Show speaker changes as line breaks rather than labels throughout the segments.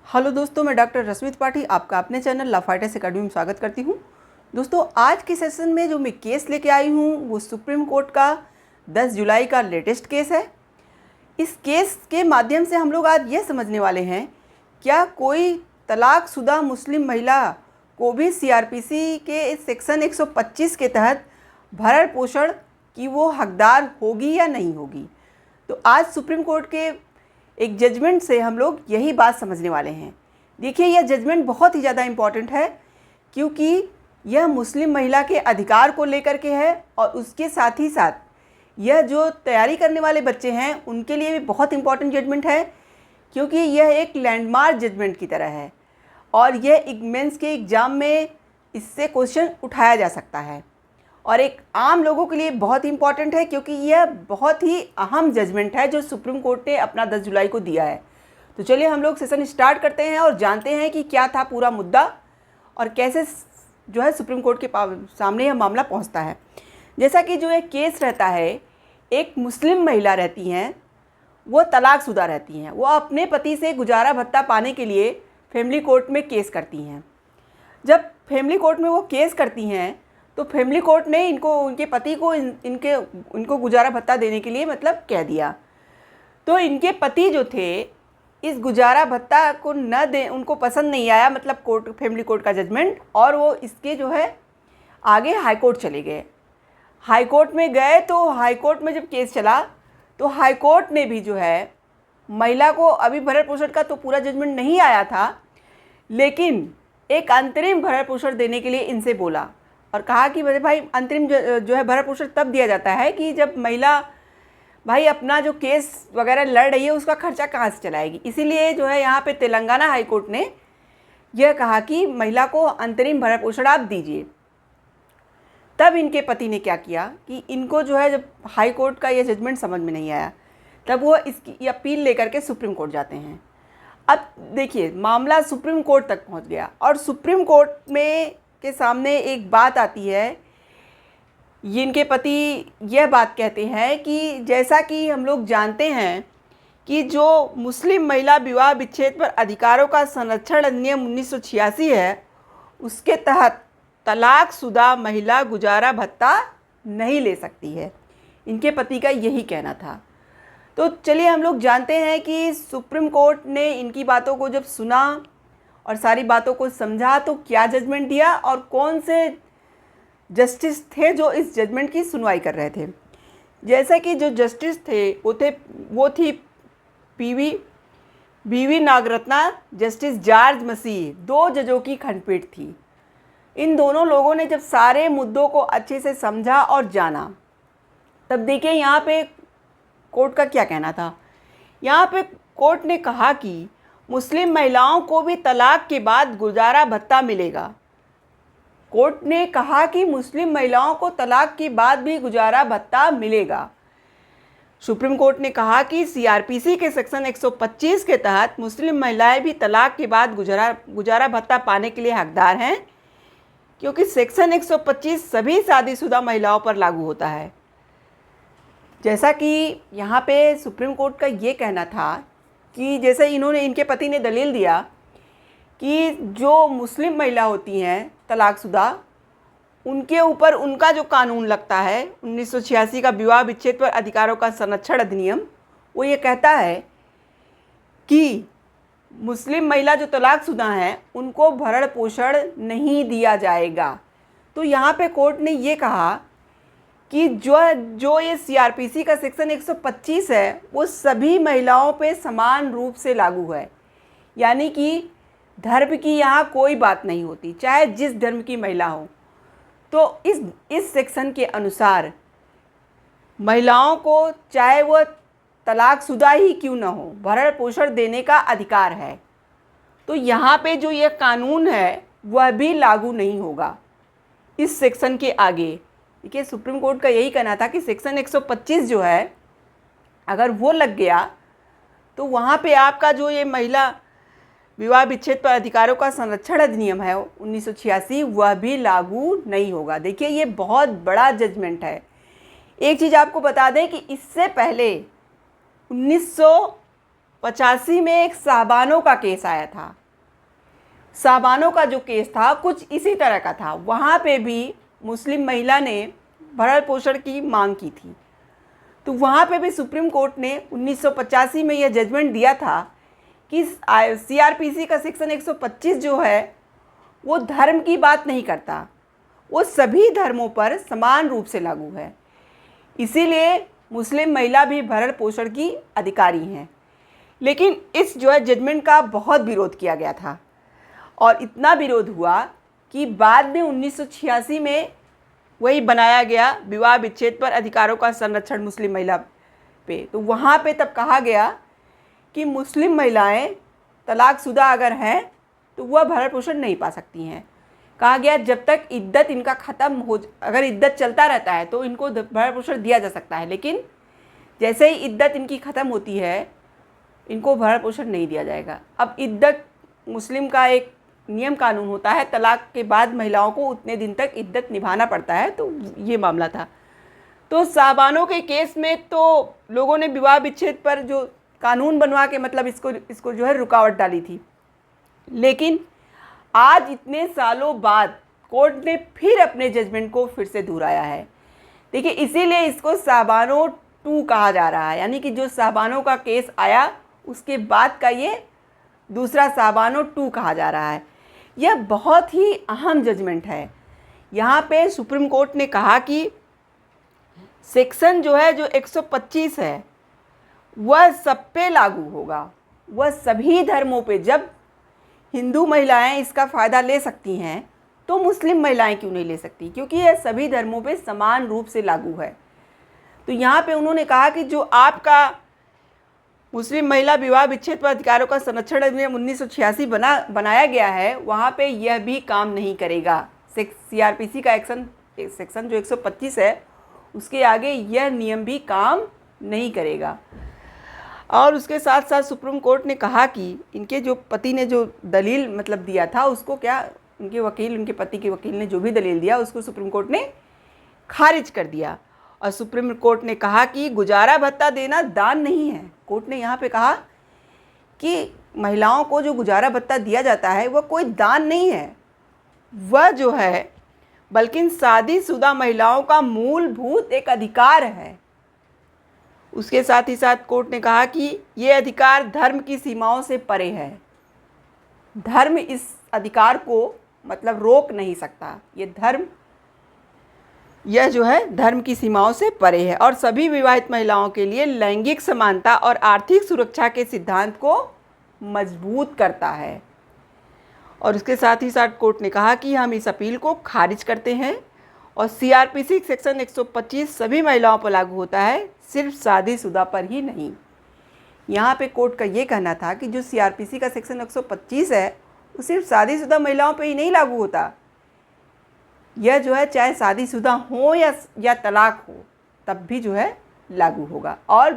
Hello दोस्तों, मैं doctor रश्मि त्रिपाठी आपका अपने चैनल ला फाइटर्स अकेडमी में स्वागत करती हूं। दोस्तों, आज के सेशन में जो मैं केस लेके आई हूं वो सुप्रीम कोर्ट का 10 जुलाई का लेटेस्ट केस है। इस केस के माध्यम से हम लोग आज ये समझने वाले हैं, क्या कोई तलाकशुदा मुस्लिम महिला को भी सीआरपीसी के सेक्शन 125 के तहत भरण पोषण की वो हकदार होगी या नहीं होगी। तो आज सुप्रीम कोर्ट के एक जजमेंट से हम लोग यही बात समझने वाले हैं। देखिए, यह जजमेंट बहुत ही ज़्यादा इम्पॉर्टेंट है क्योंकि यह मुस्लिम महिला के अधिकार को लेकर के है और उसके साथ ही साथ यह जो तैयारी करने वाले बच्चे हैं उनके लिए भी बहुत इम्पॉर्टेंट जजमेंट है, क्योंकि यह एक लैंडमार्क जजमेंट की तरह है और यह मेंस के एग्ज़ाम में इससे क्वेश्चन उठाया जा सकता है और एक आम लोगों के लिए बहुत ही इम्पॉर्टेंट है क्योंकि यह बहुत ही अहम जजमेंट है जो सुप्रीम कोर्ट ने अपना 10 जुलाई को दिया है। तो चलिए हम लोग सेशन स्टार्ट करते हैं और जानते हैं कि क्या था पूरा मुद्दा और कैसे जो है सुप्रीम कोर्ट के सामने यह मामला पहुंचता है। जैसा कि जो एक केस रहता है, एक मुस्लिम महिला रहती हैं, वो तलाकशुदा रहती हैं, वो अपने पति से गुजारा भत्ता पाने के लिए फैमिली कोर्ट में केस करती हैं। जब फैमिली कोर्ट में वो केस करती हैं तो फैमिली कोर्ट ने उनके पति को इनको गुजारा भत्ता देने के लिए मतलब कह दिया। तो इनके पति जो थे इस गुजारा भत्ता को न दे, उनको पसंद नहीं आया, मतलब फैमिली कोर्ट का जजमेंट, और वो इसके जो है आगे हाई कोर्ट चले गए। हाई कोर्ट में गए तो हाई कोर्ट में जब केस चला तो हाई कोर्ट ने भी जो है महिला को, अभी भरण पोषण का तो पूरा जजमेंट नहीं आया था, लेकिन एक अंतरिम भरण पोषण देने के लिए इनसे बोला और कहा कि भाई अंतरिम जो है भरण पोषण तब दिया जाता है कि जब महिला भाई अपना जो केस वगैरह लड़ रही है उसका खर्चा कहाँ से चलाएगी। इसीलिए जो है यहाँ पे तेलंगाना हाई कोर्ट ने यह कहा कि महिला को अंतरिम भरण पोषण आप दीजिए। तब इनके पति ने क्या किया कि इनको जो है, जब हाई कोर्ट का यह जजमेंट समझ में नहीं आया, तब वो इसकी अपील लेकर के सुप्रीम कोर्ट जाते हैं। अब देखिए, मामला सुप्रीम कोर्ट तक पहुँच गया और सुप्रीम कोर्ट में के सामने एक बात आती है। इनके पति यह बात कहते हैं कि जैसा कि हम लोग जानते हैं कि जो मुस्लिम महिला विवाह विच्छेद पर अधिकारों का संरक्षण अधिनियम 1986 है, उसके तहत तलाकशुदा महिला गुजारा भत्ता नहीं ले सकती है। इनके पति का यही कहना था। तो चलिए हम लोग जानते हैं कि सुप्रीम कोर्ट ने इनकी बातों को जब सुना और सारी बातों को समझा तो क्या जजमेंट दिया और कौन से जस्टिस थे जो इस जजमेंट की सुनवाई कर रहे थे। जैसा कि जो जस्टिस थे वो थी बीवी नागरत्ना, जस्टिस जॉर्ज मसीह, 2 जजों की खंडपीठ थी। इन दोनों लोगों ने जब सारे मुद्दों को अच्छे से समझा और जाना, तब देखिए यहाँ पे कोर्ट का क्या कहना था। यहाँ पे कोर्ट ने कहा कि मुस्लिम महिलाओं को भी तलाक के बाद गुजारा भत्ता मिलेगा। कोर्ट ने कहा कि मुस्लिम महिलाओं को तलाक के बाद भी गुजारा भत्ता मिलेगा। सुप्रीम कोर्ट ने कहा कि सीआरपीसी के सेक्शन 125 के तहत मुस्लिम महिलाएं भी तलाक के बाद गुजारा भत्ता पाने के लिए हकदार हैं, क्योंकि सेक्शन 125 सभी शादीशुदा महिलाओं पर लागू होता है। जैसा कि यहाँ पे सुप्रीम कोर्ट का ये कहना था कि जैसे इनके पति ने दलील दिया कि जो मुस्लिम महिला होती हैं तलाकशुदा, उनके ऊपर उनका जो कानून लगता है 1986 का विवाह विच्छेद पर अधिकारों का संरक्षण अधिनियम, वो ये कहता है कि मुस्लिम महिला जो तलाकशुदा हैं उनको भरण पोषण नहीं दिया जाएगा। तो यहाँ पे कोर्ट ने ये कहा कि जो ये सीआरपीसी का सेक्शन 125 है वो सभी महिलाओं पे समान रूप से लागू है, यानी कि धर्म की यहाँ कोई बात नहीं होती, चाहे जिस धर्म की महिला हो। तो इस सेक्शन के अनुसार महिलाओं को, चाहे वह तलाकशुदा ही क्यों ना हो, भरण पोषण देने का अधिकार है। तो यहाँ पे जो ये कानून है वह भी लागू नहीं होगा इस सेक्शन के आगे। देखिए, सुप्रीम कोर्ट का यही कहना था कि सेक्शन 125 जो है अगर वो लग गया तो वहाँ पे आपका जो ये महिला विवाह विच्छेद पर अधिकारों का संरक्षण अधिनियम है 1986 वह भी लागू नहीं होगा। देखिए, ये बहुत बड़ा जजमेंट है। एक चीज़ आपको बता दें कि इससे पहले 85 में एक साहबानों का केस आया था। साहबानों का जो केस था कुछ इसी तरह का था। वहाँ पे भी मुस्लिम महिला ने भरण पोषण की मांग की थी। तो वहाँ पे भी सुप्रीम कोर्ट ने 1985 में यह जजमेंट दिया था कि सीआरपीसी का सेक्शन 125 जो है वो धर्म की बात नहीं करता, वो सभी धर्मों पर समान रूप से लागू है। इसीलिए मुस्लिम महिला भी भरण पोषण की अधिकारी हैं। लेकिन इस जो है जजमेंट का बहुत विरोध किया गया था और इतना विरोध हुआ कि बाद में 1986 में वही बनाया गया विवाह विच्छेद पर अधिकारों का संरक्षण मुस्लिम महिला पे। तो वहाँ पे तब कहा गया कि मुस्लिम महिलाएं तलाकशुदा अगर हैं तो वह भरण पोषण नहीं पा सकती हैं। कहा गया जब तक इद्दत इनका ख़त्म हो, अगर इद्दत चलता रहता है तो इनको भरण पोषण दिया जा सकता है, लेकिन जैसे ही इद्दत इनकी ख़त्म होती है इनको भरण पोषण नहीं दिया जाएगा। अब इद्दत मुस्लिम का एक नियम कानून होता है, तलाक के बाद महिलाओं को उतने दिन तक इद्दत निभाना पड़ता है। तो ये मामला था। तो साहबानों के केस में तो लोगों ने विवाह विच्छेद पर जो कानून बनवा के मतलब इसको जो है रुकावट डाली थी। लेकिन आज इतने सालों बाद कोर्ट ने फिर अपने जजमेंट को फिर से दोहराया है। देखिए, इसीलिए इसको साहबानों 2 कहा जा रहा है, यानी कि जो साहबानों का केस आया उसके बाद का ये दूसरा साहबानों 2 कहा जा रहा है। यह बहुत ही अहम जजमेंट है। यहाँ पे सुप्रीम कोर्ट ने कहा कि सेक्शन जो है जो 125 है वह सब पे लागू होगा, वह सभी धर्मों पे। जब हिंदू महिलाएं इसका फ़ायदा ले सकती हैं तो मुस्लिम महिलाएं क्यों नहीं ले सकती, क्योंकि यह सभी धर्मों पे समान रूप से लागू है। तो यहाँ पे उन्होंने कहा कि जो आपका मुस्लिम महिला विवाह विच्छेद पर अधिकारों का संरक्षण अधिनियम 1986 बनाया गया है, वहाँ पे यह भी काम नहीं करेगा। सीआरपीसी का सेक्शन जो 125 है उसके आगे यह नियम भी काम नहीं करेगा। और उसके साथ साथ सुप्रीम कोर्ट ने कहा कि इनके जो पति ने जो दलील मतलब दिया था उसको क्या उनके पति के वकील ने जो भी दलील दिया उसको सुप्रीम कोर्ट ने खारिज कर दिया। और सुप्रीम कोर्ट ने कहा कि गुजारा भत्ता देना दान नहीं है। कोर्ट ने यहाँ पे कहा कि महिलाओं को जो गुजारा भत्ता दिया जाता है वह कोई दान नहीं है, वह जो है बल्कि शादीशुदा महिलाओं का मूलभूत एक अधिकार है। उसके साथ ही साथ कोर्ट ने कहा कि ये अधिकार धर्म की सीमाओं से परे है। धर्म इस अधिकार को मतलब रोक नहीं सकता। यह जो है धर्म की सीमाओं से परे है और सभी विवाहित महिलाओं के लिए लैंगिक समानता और आर्थिक सुरक्षा के सिद्धांत को मजबूत करता है। और उसके साथ ही साथ कोर्ट ने कहा कि हम इस अपील को खारिज करते हैं और सीआरपीसी सेक्शन 125 सभी महिलाओं पर लागू होता है, सिर्फ शादीशुदा पर ही नहीं। यहाँ पे कोर्ट का ये कहना था कि जो सीआरपीसी का सेक्शन 125 है वो सिर्फ शादीशुदा महिलाओं पे ही नहीं लागू होता। यह जो है चाहे शादीशुदा हो या तलाक हो तब भी जो है लागू होगा और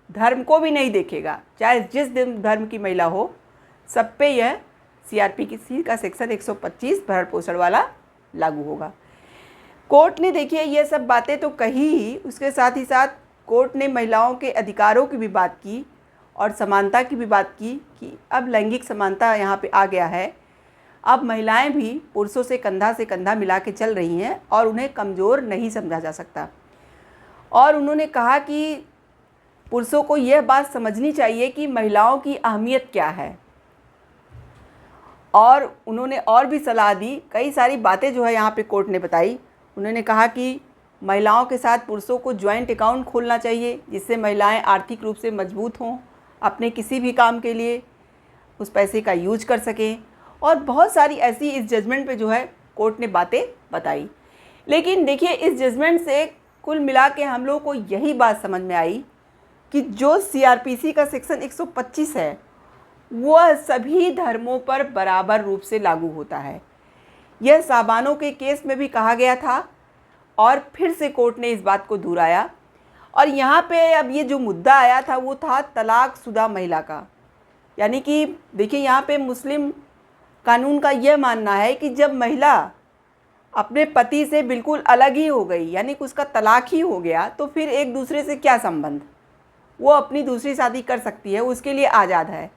धर्म को भी नहीं देखेगा। चाहे जिस धर्म की महिला हो सब पे यह सीआरपीसी का सेक्शन 125 भरण पोषण वाला लागू होगा। कोर्ट ने देखिए ये सब बातें तो कही ही, उसके साथ ही साथ कोर्ट ने महिलाओं के अधिकारों की भी बात की और समानता की भी बात की कि अब लैंगिक समानता यहाँ पे आ गया है। अब महिलाएं भी पुरुषों से कंधा मिला के चल रही हैं और उन्हें कमज़ोर नहीं समझा जा सकता। और उन्होंने कहा कि पुरुषों को यह बात समझनी चाहिए कि महिलाओं की अहमियत क्या है। और उन्होंने और भी सलाह दी, कई सारी बातें जो है यहाँ पे कोर्ट ने बताई। उन्होंने कहा कि महिलाओं के साथ पुरुषों को जॉइंट अकाउंट खोलना चाहिए जिससे महिलाएं आर्थिक रूप से मजबूत हों, अपने किसी भी काम के लिए उस पैसे का यूज कर सकें। और बहुत सारी ऐसी इस जजमेंट पे जो है कोर्ट ने बातें बताई। लेकिन देखिए इस जजमेंट से कुल मिला के हम लोग को यही बात समझ में आई कि जो सीआरपीसी का सेक्शन 125 है वह सभी धर्मों पर बराबर रूप से लागू होता है। यह साहबानों के केस में भी कहा गया था और फिर से कोर्ट ने इस बात को दोहराया। और यहाँ पे अब ये जो मुद्दा आया था वो था तलाकशुदा महिला का। यानी कि देखिए यहाँ पे मुस्लिम कानून का यह मानना है कि जब महिला अपने पति से बिल्कुल अलग ही हो गई, यानी कि उसका तलाक ही हो गया, तो फिर एक दूसरे से क्या संबंध, वो अपनी दूसरी शादी कर सकती है, उसके लिए आज़ाद है,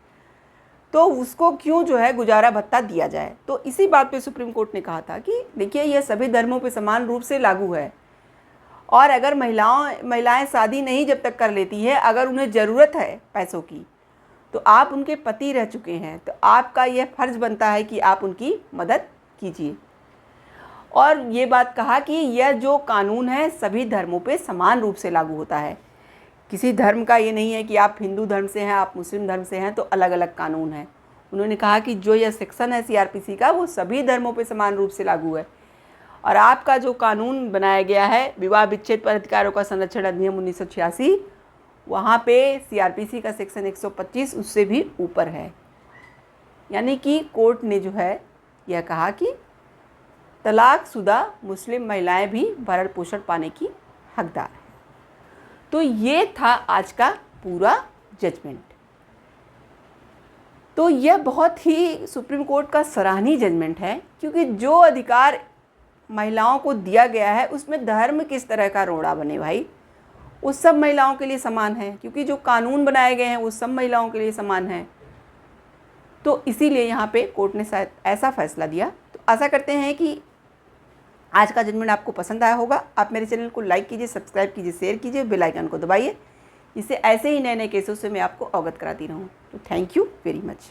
तो उसको क्यों जो है गुजारा भत्ता दिया जाए। तो इसी बात पे सुप्रीम कोर्ट ने कहा था कि देखिए यह सभी धर्मों पे समान रूप से लागू है, और अगर महिलाएं शादी नहीं जब तक कर लेती है, अगर उन्हें ज़रूरत है पैसों की, तो आप उनके पति रह चुके हैं, तो आपका यह फ़र्ज़ बनता है कि आप उनकी मदद कीजिए। और ये बात कहा कि यह जो कानून है सभी धर्मों पे समान रूप से लागू होता है। किसी धर्म का ये नहीं है कि आप हिंदू धर्म से हैं, आप मुस्लिम धर्म से हैं तो अलग अलग कानून है। उन्होंने कहा कि जो यह सेक्शन है CRPC का, वो सभी धर्मों पे समान रूप से लागू है। और आपका जो कानून बनाया गया है विवाह विच्छेद पर अधिकारों का संरक्षण अधिनियम 1986, वहाँ पे CRPC का सेक्शन 125 उससे भी ऊपर है। यानी कि कोर्ट ने जो है यह कहा कि तलाकशुदा मुस्लिम महिलाएं भी भरण पोषण पाने की हकदार हैं। तो ये था आज का पूरा जजमेंट। तो यह बहुत ही सुप्रीम कोर्ट का सराहनीय जजमेंट है, क्योंकि जो अधिकार महिलाओं को दिया गया है उसमें धर्म किस तरह का रोड़ा बने भाई, वो सब महिलाओं के लिए समान है, क्योंकि जो कानून बनाए गए हैं वो सब महिलाओं के लिए समान है। तो इसीलिए यहाँ पे कोर्ट ने शायद ऐसा फैसला दिया। तो आशा करते हैं कि आज का जजमेंट आपको पसंद आया होगा। आप मेरे चैनल को लाइक कीजिए, सब्सक्राइब कीजिए, शेयर कीजिए, बेल आइकन को दबाइए, जिससे ऐसे ही नए नए केसों से मैं आपको अवगत कराती रहूँ। तो थैंक यू वेरी मच।